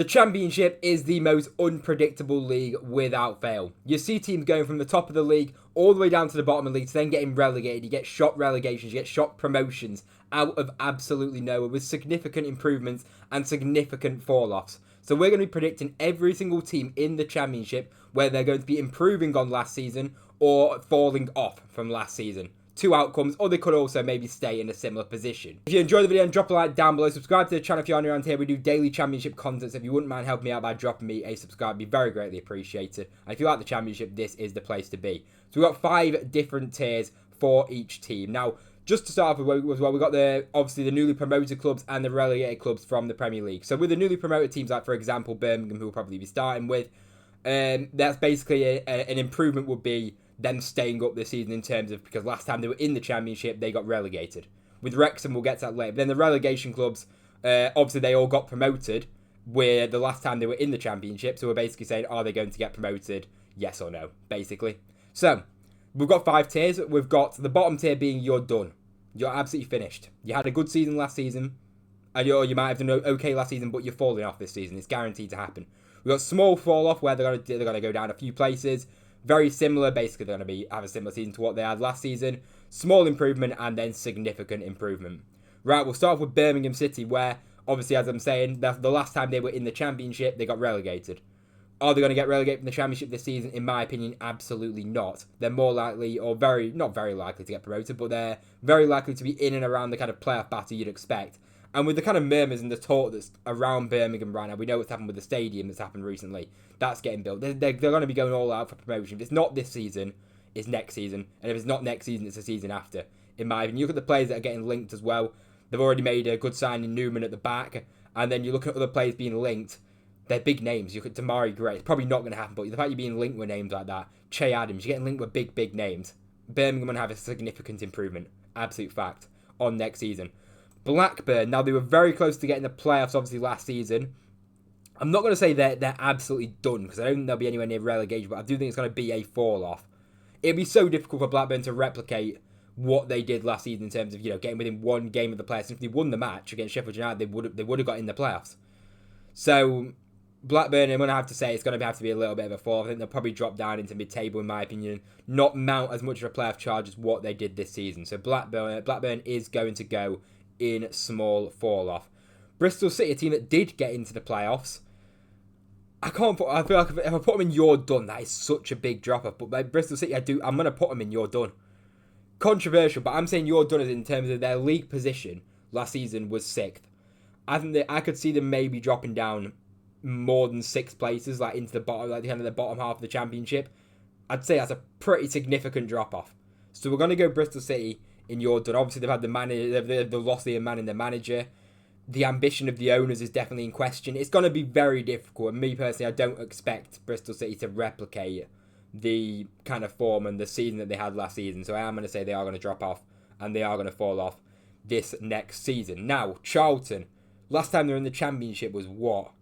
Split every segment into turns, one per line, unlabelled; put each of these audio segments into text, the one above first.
The Championship is the most unpredictable league without fail. You see teams going from the top of the league all the way down to the bottom of the league to then getting relegated. You get shock relegations, you get shock promotions out of absolutely nowhere with significant improvements and significant fall-offs. So we're going to be predicting every single team in the Championship where they're going to be improving on last season or falling off from last season. Two outcomes, or they could also maybe stay in a similar position. If you enjoyed the video, drop a like down below. Subscribe to the channel if you're new around here. We do daily Championship content, so if you wouldn't mind helping me out by dropping me a subscribe, it'd be very greatly appreciated. And if you like the Championship, this is the place to be. So we've got 5 different tiers for each team. Now, just to start off with as well, we've got obviously the newly promoted clubs and the relegated clubs from the Premier League. So with the newly promoted teams, like for example Birmingham, who we'll probably be starting with, that's basically an improvement would be them staying up this season in terms of, because last time they were in the Championship, they got relegated. With Wrexham, we'll get to that later. But then the relegation clubs, obviously they all got promoted, where the last time they were in the Championship, so we're basically saying, are they going to get promoted? Yes or no, basically. So, we've got 5 tiers. We've got the bottom tier being you're done. You're absolutely finished. You had a good season last season, and you might have done okay last season, but you're falling off this season. It's guaranteed to happen. We've got small fall off where they're going to go down a few places. Very similar, basically they're going to have a similar season to what they had last season. Small improvement and then significant improvement. Right, we'll start off with Birmingham City, where obviously, as I'm saying, the last time they were in the Championship, they got relegated. Are they going to get relegated from the Championship this season? In my opinion, absolutely not. They're more likely, or not very likely to get promoted, but they're very likely to be in and around the kind of playoff battle you'd expect. And with the kind of murmurs and the talk that's around Birmingham right now, we know what's happened with the stadium that's happened recently. That's getting built. They're going to be going all out for promotion. If it's not this season, it's next season. And if it's not next season, it's the season after. In my opinion, you look at the players that are getting linked as well. They've already made a good signing, Newman at the back. And then you look at other players being linked. They're big names. You look at Damari Gray. It's probably not going to happen, but the fact you're being linked with names like that. Che Adams, you're getting linked with big names. Birmingham going to have a significant improvement. Absolute fact. On next season. Blackburn, now they were very close to getting the playoffs obviously last season. I'm not going to say they're absolutely done, because I don't think they'll be anywhere near relegation, but I do think it's going to be a fall off. It'd be so difficult for Blackburn to replicate what they did last season in terms of, getting within one game of the playoffs. If they won the match against Sheffield United, they would have got in the playoffs. So Blackburn, I'm going to have to say it's going to have to be a little bit of a fall. I think they'll probably drop down into mid-table in my opinion, not mount as much of a playoff charge as what they did this season. So Blackburn is going to go in small fall-off. Bristol City, a team that did get into the playoffs. I feel like if I put them in you're done, that is such a big drop-off. But by Bristol City, I'm going to put them in you're done. Controversial, but I'm saying you're done as in terms of their league position last season was 6th. I think that I could see them maybe dropping down more than 6 places, like into the bottom, like the end of the bottom half of the Championship. I'd say that's a pretty significant drop-off. So we're going to go Bristol City in you're done. Obviously, they've had the manager, they've lost the man in the manager. The ambition of the owners is definitely in question. It's going to be very difficult. And me personally, I don't expect Bristol City to replicate the kind of form and the season that they had last season. So I am going to say they are going to drop off and they are going to fall off this next season. Now, Charlton. Last time they were in the Championship was what?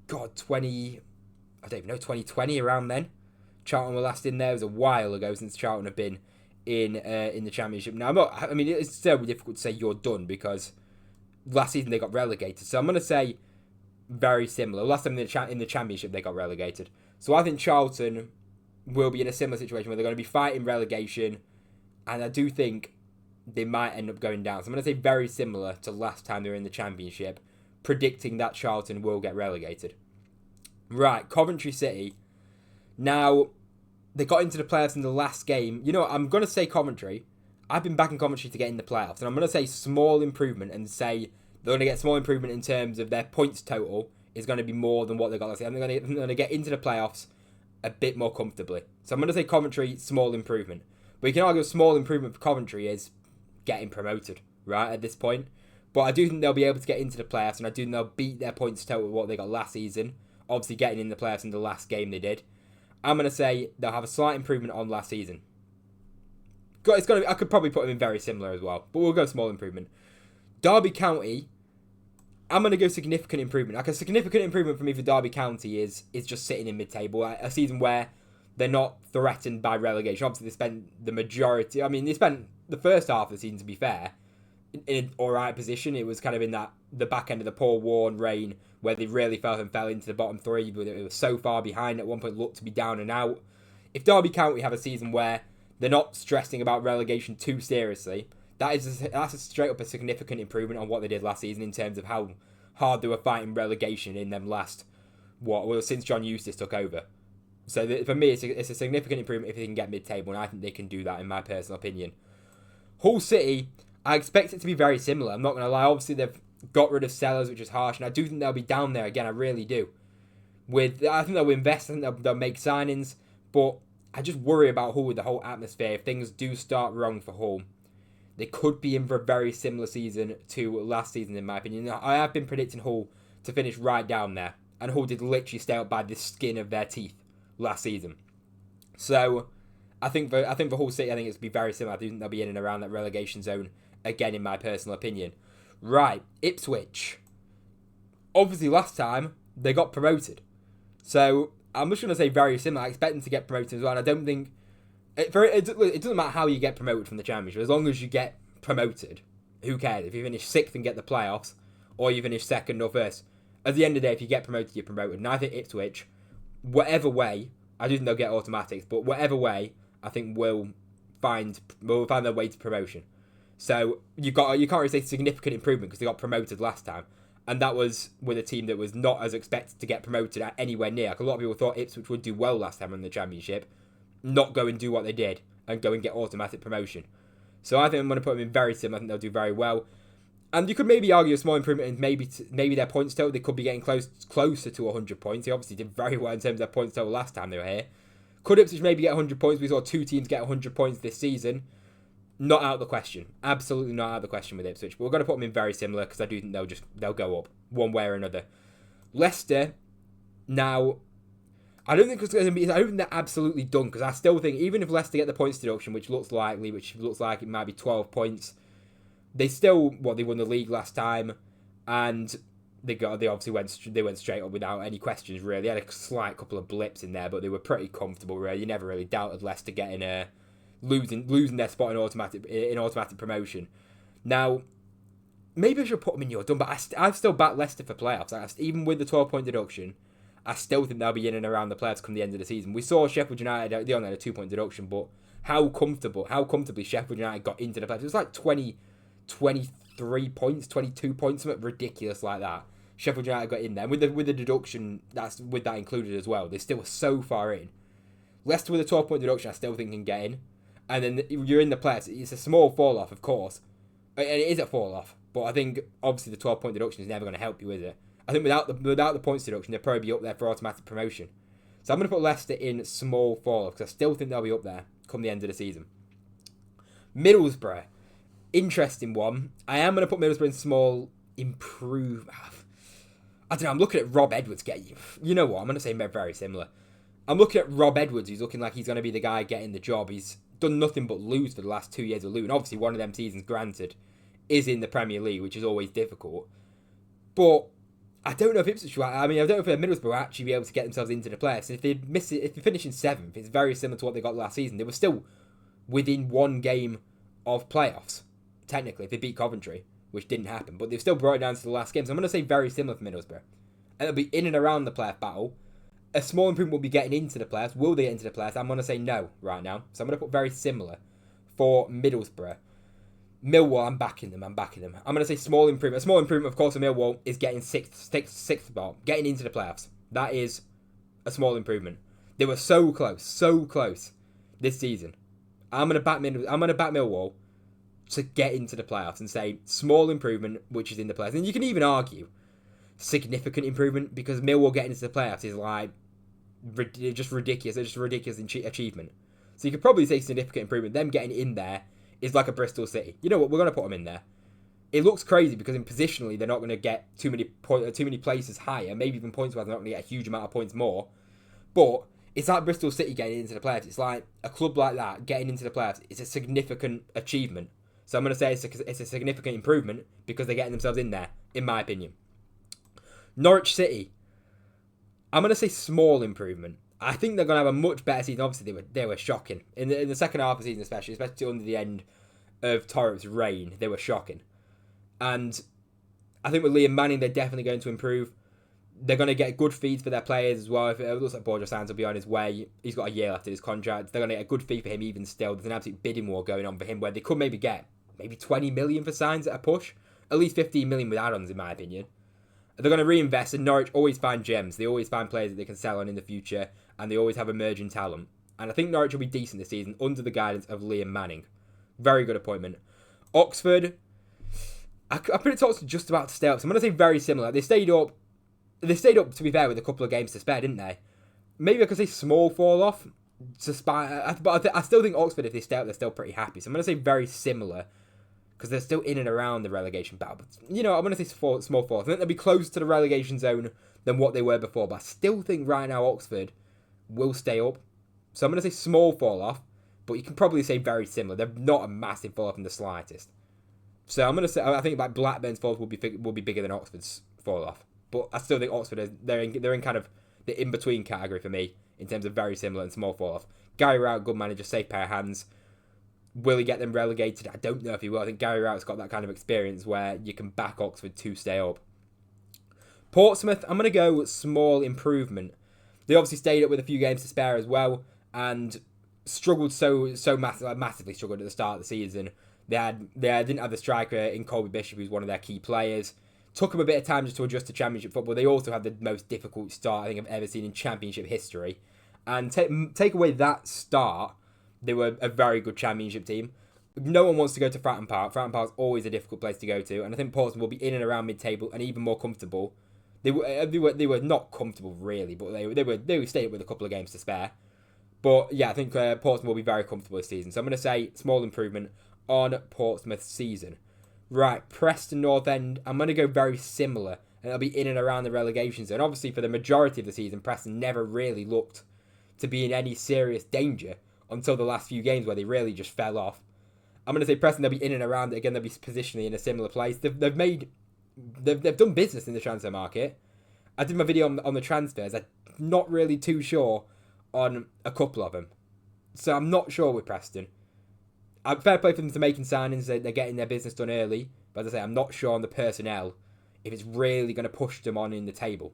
God, 2020, around then. Charlton were last in there. It was a while ago since Charlton have been in the Championship. Now, it's so difficult to say you're done because last season they got relegated. So I'm going to say very similar. Last time in the Championship they got relegated. So I think Charlton will be in a similar situation where they're going to be fighting relegation, and I do think they might end up going down. So I'm going to say very similar to last time they were in the Championship, predicting that Charlton will get relegated. Right, Coventry City. Now, they got into the playoffs in the last game. You know what, I'm going to say Coventry. I've been backing Coventry to get in the playoffs, and I'm going to say small improvement and say they're going to get small improvement in terms of their points total is going to be more than what they got last year. I'm going to get into the playoffs a bit more comfortably. So I'm going to say Coventry, small improvement. But you can argue a small improvement for Coventry is getting promoted, right, at this point. But I do think they'll be able to get into the playoffs, and I do think they'll beat their points total with what they got last season. Obviously getting in the playoffs in the last game they did. I'm going to say they'll have a slight improvement on last season. I could probably put them in very similar as well, but we'll go small improvement. Derby County, I'm going to go significant improvement. Like a significant improvement for me for Derby County is just sitting in mid-table. A season where they're not threatened by relegation. Obviously, they spent they spent the first half of the season, to be fair, in an alright position. It was kind of in the back end of the Paul Warne reign where they really fell into the bottom three, but it was so far behind at one point, looked to be down and out. If Derby County have a season where they're not stressing about relegation too seriously, that's a straight up a significant improvement on what they did last season in terms of how hard they were fighting relegation in them since John Eustace took over. So for me, it's a significant improvement if they can get mid-table, and I think they can do that in my personal opinion. Hull City, I expect it to be very similar. I'm not going to lie. Obviously, they've got rid of Sellers, which is harsh, and I do think they'll be down there again. I really do. I think they'll invest, I think they'll make signings, but I just worry about Hull with the whole atmosphere. If things do start wrong for Hull, they could be in for a very similar season to last season, in my opinion. I have been predicting Hull to finish right down there, and Hull did literally stay up by the skin of their teeth last season. So I think for Hull City, I think it's be very similar. I do think they'll be in and around that relegation zone again, in my personal opinion. Right, Ipswich. Obviously, last time they got promoted, so I'm just going to say very similar. I expect them to get promoted as well. And I don't think it doesn't matter how you get promoted from the Championship, as long as you get promoted. Who cares if you finish 6th and get the playoffs, or you finish 2nd or 1st? At the end of the day, if you get promoted, you're promoted. And I think Ipswich, whatever way, I do think they'll get automatics, but whatever way, I think will find their way to promotion. So you can't really say significant improvement because they got promoted last time, and that was with a team that was not as expected to get promoted at anywhere near. Like a lot of people thought Ipswich would do well last time in the Championship, not go and do what they did and go and get automatic promotion. So I think I'm going to put them in very similar. I think they'll do very well. And you could maybe argue a small improvement in maybe their points total. They could be getting closer to 100 points. They obviously did very well in terms of their points total last time they were here. Could Ipswich maybe get 100 points? We saw 2 teams get 100 points this season. Not out of the question. Absolutely not out of the question with Ipswich. But we're going to put them in very similar because I do think they'll go up one way or another. Leicester, now, I don't think they're absolutely done, because I still think even if Leicester get the points deduction, which looks like it might be 12 points, they won the league last time, and they obviously went straight up without any questions really. They had a slight couple of blips in there, but they were pretty comfortable really. You never really doubted Leicester getting losing their spot in automatic promotion. Now, maybe I should put them in your done, but I've still backed Leicester for playoffs. Even with the 12-point deduction, I still think they'll be in and around the playoffs come the end of the season. We saw Sheffield United, they only had a 2-point deduction, but how comfortably Sheffield United got into the playoffs. It was like 23 points, 22 points, something ridiculous like that. Sheffield United got in there. With the deduction, with that included as well. They still were so far in. Leicester with a 12-point deduction, I still think can get in. And then you're in the playoffs. It's a small fall-off, of course. And it is a fall-off. But I think, obviously, the 12-point deduction is never going to help you, is it? I think without the points deduction, they'll probably be up there for automatic promotion. So I'm going to put Leicester in small fall-off, because I still think they'll be up there come the end of the season. Middlesbrough. Interesting one. I am going to put Middlesbrough in small improve. I don't know, I'm looking at Rob Edwards getting... You know what, I'm going to say very similar. I'm looking at Rob Edwards, who's looking like he's going to be the guy getting the job. He's done nothing but lose for the last 2 years of Luton. Obviously, one of them seasons, granted, is in the Premier League, which is always difficult. But I don't know if Ipswich... I don't know if Middlesbrough will actually be able to get themselves into the playoffs. If they finish in 7th, it's very similar to what they got last season. They were still within one game of playoffs, technically, if they beat Coventry, which didn't happen. But they've still brought it down to the last game. So I'm going to say very similar for Middlesbrough. And it'll be in and around the playoff battle. A small improvement will be getting into the playoffs. Will they get into the playoffs? I'm going to say no right now. So I'm going to put very similar for Middlesbrough. Millwall, I'm backing them. I'm going to say small improvement. A small improvement, of course, for Millwall is getting sixth spot, getting into the playoffs. That is a small improvement. They were so close this season. I'm going to back Millwall to get into the playoffs and say small improvement, which is in the playoffs. And you can even argue significant improvement, because Millwall getting into the playoffs is like just ridiculous. It's just a ridiculous achievement. So you could probably say significant improvement. Them getting in there is like a Bristol City. You know what? We're going to put them in there. It looks crazy because positionally they're not going to get too many places higher. Maybe even points wise they're not going to get a huge amount of points more. But it's like Bristol City getting into the playoffs. It's like a club like that getting into the playoffs. It's a significant achievement. So I'm going to say it's a significant improvement because they're getting themselves in there, in my opinion. Norwich City. I'm going to say small improvement. I think they're going to have a much better season. Obviously, they were shocking. In the second half of the season, especially under the end of Torrent's reign, they were shocking. And I think with Liam Manning, they're definitely going to improve. They're going to get good fees for their players as well. If it looks like Borja Sanz will be on his way, he's got a year left in his contract. They're going to get a good fee for him even still. There's an absolute bidding war going on for him where they could maybe get 20 million for signs at a push. At least 15 million with add-ons, in my opinion. They're going to reinvest, and Norwich always find gems. They always find players that they can sell on in the future, and they always have emerging talent. And I think Norwich will be decent this season under the guidance of Liam Manning. Very good appointment. Oxford, I predict Oxford just about to stay up. So I'm going to say very similar. They stayed up, to be fair, with a couple of games to spare, didn't they? Maybe I could say small fall off. But I still think Oxford, if they stay up, they're still pretty happy. So I'm going to say very similar, because they're still in and around the relegation battle. But, I'm going to say small fall off. I think they'll be closer to the relegation zone than what they were before. But I still think right now Oxford will stay up. So I'm going to say small fall off. But you can probably say very similar. They're not a massive fall off in the slightest. So I'm going to say, I think like Blackburn's fall off will be bigger than Oxford's fall off. But I still think Oxford, they're in kind of the in-between category for me in terms of very similar and small fall off. Gary Rout, good manager, safe pair of hands. Will he get them relegated? I don't know if he will. I think Gary Rout's got that kind of experience where you can back Oxford to stay up. Portsmouth, I'm going to go small improvement. They obviously stayed up with a few games to spare as well and struggled massively struggled at the start of the season. They didn't have the striker in Colby Bishop, who's one of their key players. Took them a bit of time just to adjust to Championship football. They also had the most difficult start I think I've ever seen in Championship history. And take away that start, they were a very good Championship team. No one wants to go to Fratton Park. Fratton Park's always a difficult place to go to, and I think Portsmouth will be in and around mid-table and even more comfortable. They were not comfortable really, but they stayed up with a couple of games to spare. But yeah, I think Portsmouth will be very comfortable this season. So I'm going to say small improvement on Portsmouth's season. Right, Preston North End, I'm going to go very similar, and it'll be in and around the relegation zone. Obviously, for the majority of the season, Preston never really looked to be in any serious danger until the last few games where they really just fell off. I'm going to say Preston, they'll be in and around it again. They'll be positionally in a similar place. They've done business in the transfer market. I did my video on the transfers. I'm not really too sure on a couple of them. So I'm not sure with Preston. Fair play for them to making signings. They're getting their business done early. But as I say, I'm not sure on the personnel if it's really going to push them on in the table,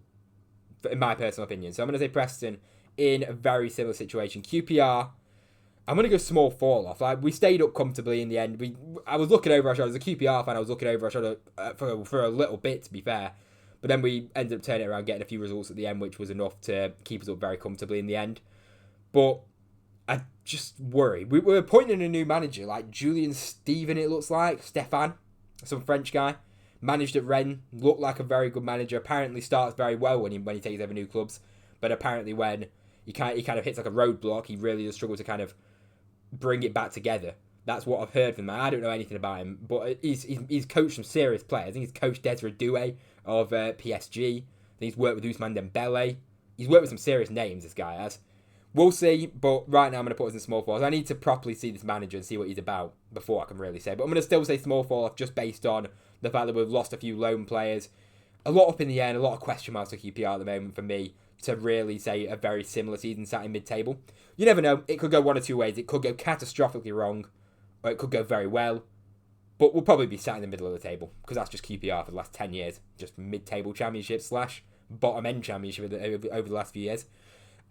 in my personal opinion. So I'm going to say Preston in a very similar situation. QPR, I'm going to go small fall off. Like, we stayed up comfortably in the end. I was looking over our shoulder. As a QPR fan, I was looking over our shoulder for a little bit, to be fair. But then we ended up turning it around, getting a few results at the end, which was enough to keep us up very comfortably in the end. But I just worry. We were appointing a new manager, like Julian Stefan, some French guy. Managed at Rennes, looked like a very good manager. Apparently starts very well when he takes over new clubs. But apparently when he kind of hits like a roadblock, he really does struggle to kind of bring it back together. That's what I've heard from him. I don't know anything about him, but he's coached some serious players. I think he's coached Desiree Doué of PSG. I think he's worked with Ousmane Dembele. He's worked with some serious names, this guy has. We'll see, but right now I'm going to put us in small fall off. I need to properly see this manager and see what he's about before I can really say. But I'm going to still say small fall off just based on the fact that we've lost a few loan players. A lot up in the air and a lot of question marks for QPR at the moment for me to really say a very similar season sat in mid-table. You never know. It could go one or two ways. It could go catastrophically wrong, or it could go very well. But we'll probably be sat in the middle of the table because that's just QPR for the last 10 years. Just mid-table championship / bottom-end championship over the last few years.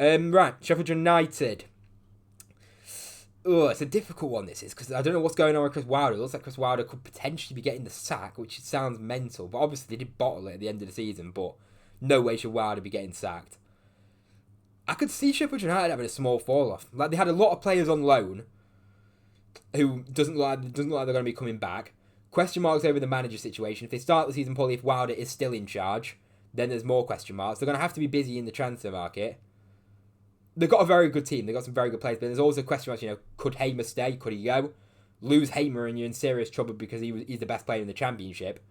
Right, Sheffield United. It's a difficult one, this is, because I don't know what's going on with Chris Wilder. It looks like Chris Wilder could potentially be getting the sack, which sounds mental. But obviously they did bottle it at the end of the season, but no way should Wilder be getting sacked. I could see Sheffield United having a small fall-off. Like, they had a lot of players on loan who doesn't look like they're going to be coming back. Question marks over the manager situation. If they start the season poorly, if Wilder is still in charge, then there's more question marks. They're going to have to be busy in the transfer market. They've got a very good team. They've got some very good players. But there's also question marks, could Hamer stay? Could he go? Lose Hamer and you're in serious trouble because he's the best player in the Championship.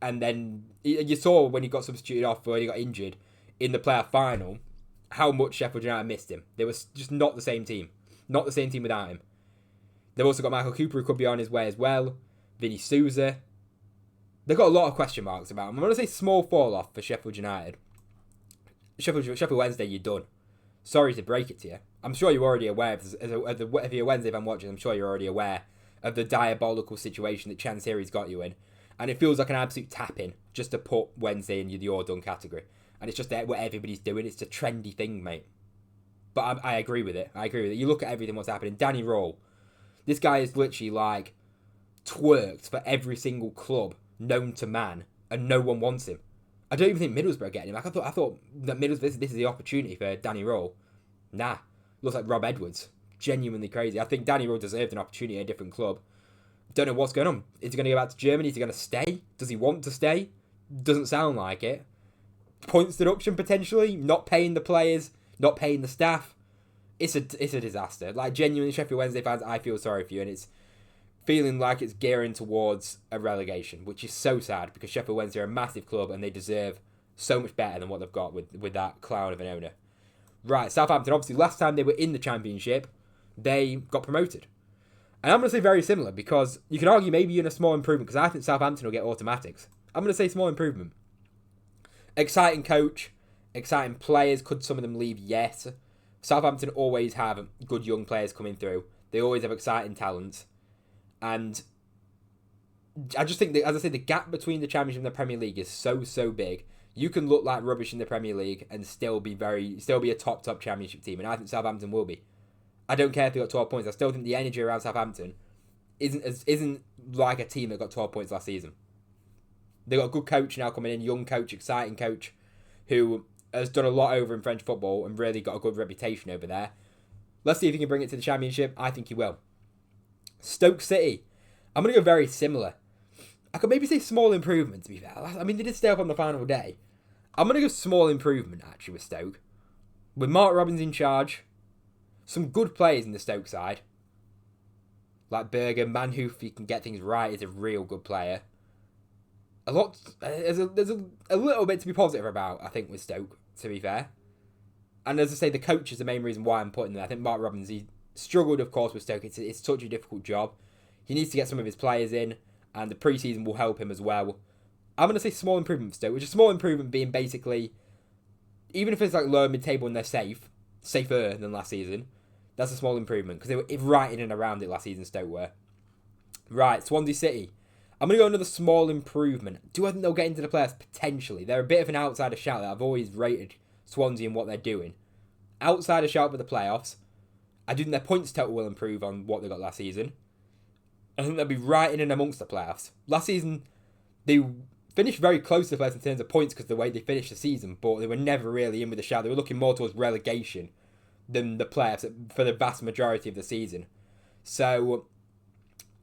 And then you saw when he got substituted off or he got injured in the playoff final how much Sheffield United missed him. They were just not the same team. Not the same team without him. They've also got Michael Cooper who could be on his way as well. Vinny Souza. They've got a lot of question marks about him. I'm going to say small fall off for Sheffield United. Sheffield Wednesday, you're done. Sorry to break it to you. I'm sure you're already aware, if you're a Wednesday fan watching, I'm sure you're already aware of the diabolical situation that Chansiri's got you in. And it feels like an absolute tap-in just to put Wednesday in the you're done category. And it's just what everybody's doing. It's a trendy thing, mate. But I agree with it. You look at everything what's happening. Danny Role. This guy is literally like twerked for every single club known to man, and no one wants him. I don't even think Middlesbrough are getting him. Like I thought that Middlesbrough, this is the opportunity for Danny Role. Nah. Looks like Rob Edwards. Genuinely crazy. I think Danny Role deserved an opportunity at a different club. Don't know what's going on. Is he going to go back to Germany? Is he going to stay? Does he want to stay? Doesn't sound like it. Points deduction potentially. Not paying the players. Not paying the staff. It's a disaster. Like, genuinely, Sheffield Wednesday fans, I feel sorry for you. And it's feeling like it's gearing towards a relegation, which is so sad because Sheffield Wednesday are a massive club and they deserve so much better than what they've got with that clown of an owner. Right, Southampton, obviously, last time they were in the Championship, they got promoted. And I'm going to say very similar because you can argue maybe in a small improvement because I think Southampton will get automatics. I'm going to say small improvement. Exciting coach, exciting players. Could some of them leave? Yes. Southampton always have good young players coming through. They always have exciting talents. And I just think that, as I say, the gap between the Championship and the Premier League is so big. You can look like rubbish in the Premier League and still be a top Championship team. And I think Southampton will be. I don't care if they got 12 points. I still think the energy around Southampton isn't like a team that got 12 points last season. They got a good coach now coming in, young coach, exciting coach, who has done a lot over in French football and really got a good reputation over there. Let's see if he can bring it to the Championship. I think he will. Stoke City. I'm going to go very similar. I could maybe say small improvement, to be fair. I mean, they did stay up on the final day. I'm going to go small improvement, actually, with Stoke. With Mark Robins in charge. Some good players in the Stoke side. Like Berger, Manhoof, if he can get things right, is a real good player. There's a little bit to be positive about, I think, with Stoke, to be fair. And as I say, the coach is the main reason why I'm putting there. I think Mark Robins, he struggled, of course, with Stoke. It's such a difficult job. He needs to get some of his players in, and the pre-season will help him as well. I'm going to say small improvement for Stoke, which is small improvement being basically, even if it's like lower mid-table and they're safer than last season, that's a small improvement, because they were right in and around it last season, Stoke were. Right, Swansea City. I'm going to go another small improvement. Do I think they'll get into the playoffs? Potentially. They're a bit of an outsider shout that I've always rated Swansea and what they're doing. Outsider shout for the playoffs. I do think their points total will improve on what they got last season. I think they'll be right in and amongst the playoffs. Last season, they finished very close to the playoffs in terms of points because of the way they finished the season, but they were never really in with a shout. They were looking more towards relegation than the playoffs for the vast majority of the season. So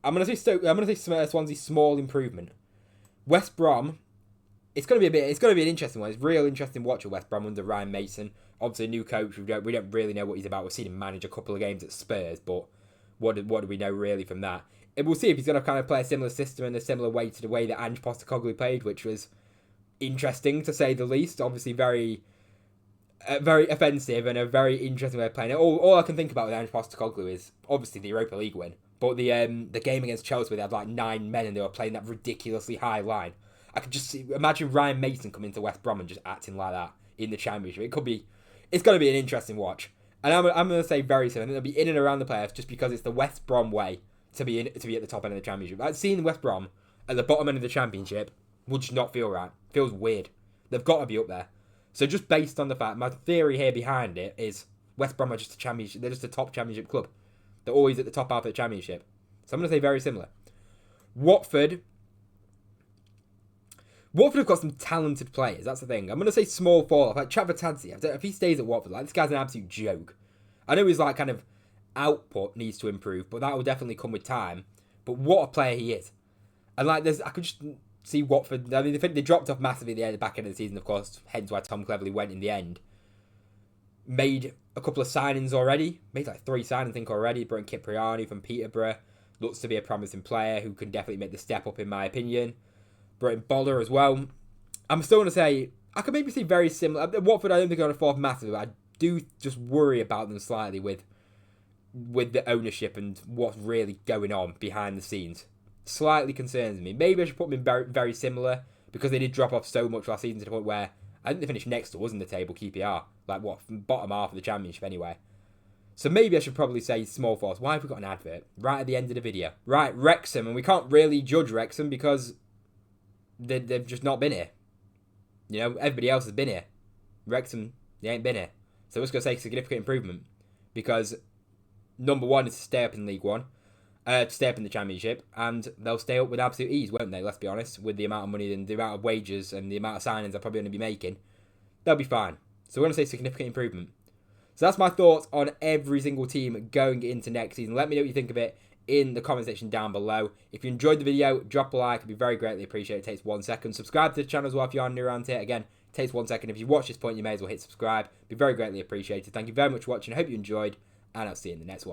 I'm gonna say Swansea small improvement. West Brom, it's gonna be an interesting one. It's a real interesting watch at West Brom under Ryan Mason. Obviously a new coach. We don't really know what he's about. We've seen him manage a couple of games at Spurs, but what do we know really from that? And we'll see if he's gonna kind of play a similar system in a similar way to the way that Ange Postecoglou played, which was interesting to say the least. Obviously very offensive and a very interesting way of playing it. All I can think about with Ange Postecoglou is obviously the Europa League win, but the game against Chelsea where they had like 9 men and they were playing that ridiculously high line. I could just imagine Ryan Mason coming to West Brom and just acting like that in the Championship. It's going to be an interesting watch, and I'm going to say very soon. I think they'll be in and around the playoffs just because it's the West Brom way to be at the top end of the Championship. Like, seeing West Brom at the bottom end of the Championship would just not feel right. Feels weird. They've got to be up there. So just based on the fact, my theory here behind it is West Brom are just a Championship. They're just a top Championship club. They're always at the top half of the Championship. So I'm going to say very similar. Watford have got some talented players. That's the thing. I'm going to say small fall off. Like Trafford Tansy, if he stays at Watford, like this guy's an absolute joke. I know his like kind of output needs to improve, but that will definitely come with time. But what a player he is. And like I could just see Watford. I mean, they dropped off massively at the back end of the season, of course, hence why Tom Cleverley went in the end. Made a couple of signings already. Made like 3 signings, I think, already. Brought in Cipriani from Peterborough. Looks to be a promising player who can definitely make the step up, in my opinion. Brought in Boller as well. I'm still going to say, I could maybe see very similar. Watford, I don't think are going to fall off massively, but I do just worry about them slightly with the ownership and what's really going on behind the scenes. Slightly concerns me. Maybe I should put them in very, very similar because they did drop off so much last season to the point where I think they finished next to us in the table, QPR. Like, bottom half of the Championship anyway. So maybe I should probably say small force. Why have we got an advert right at the end of the video? Right, Wrexham, and we can't really judge Wrexham because they've just not been here. You know, everybody else has been here. Wrexham, they ain't been here. So we're just going to say significant improvement. Because number one is to stay up in League One. To stay up in the Championship. And they'll stay up with absolute ease, won't they? Let's be honest. With the amount of money and the amount of wages and the amount of signings they're probably going to be making. They'll be fine. So we're going to say significant improvement. So that's my thoughts on every single team going into next season. Let me know what you think of it in the comment section down below. If you enjoyed the video, drop a like. It'd be very greatly appreciated. It takes 1 second. Subscribe to the channel as well if you are new around here. Again, it takes 1 second. If you watch this point, you may as well hit subscribe. It'd be very greatly appreciated. Thank you very much for watching. I hope you enjoyed, and I'll see you in the next one.